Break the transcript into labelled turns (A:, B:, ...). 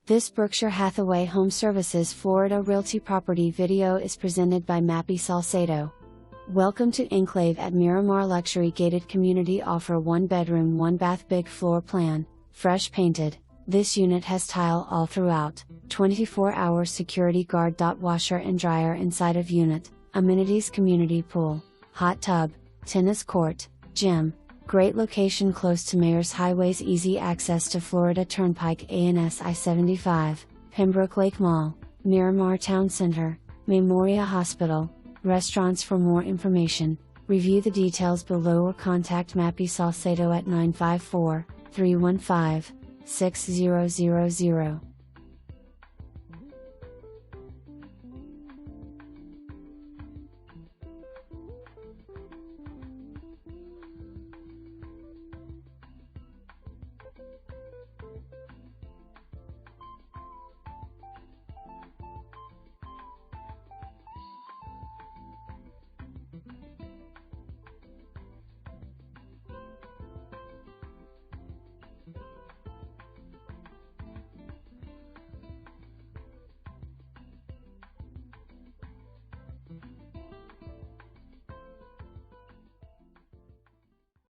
A: This Berkshire Hathaway HomeServices Florida Realty property video is presented by Mappy Salcedo. Welcome to Enclave at Miramar Luxury Gated Community. Offer 1 bedroom 1 bath big floor plan, fresh painted. This unit has tile all throughout, 24-hour security GUARD.WASHER and dryer inside of unit, amenities community pool, hot tub, tennis court, gym. Great location close to Mayor's Highways, easy access to Florida Turnpike MLS A10886585, Pembroke Lake Mall, Miramar Town Center, MEMORIA Hospital, restaurants. For more information, review the details below or contact Mappy Salcedo at 954-315-6000.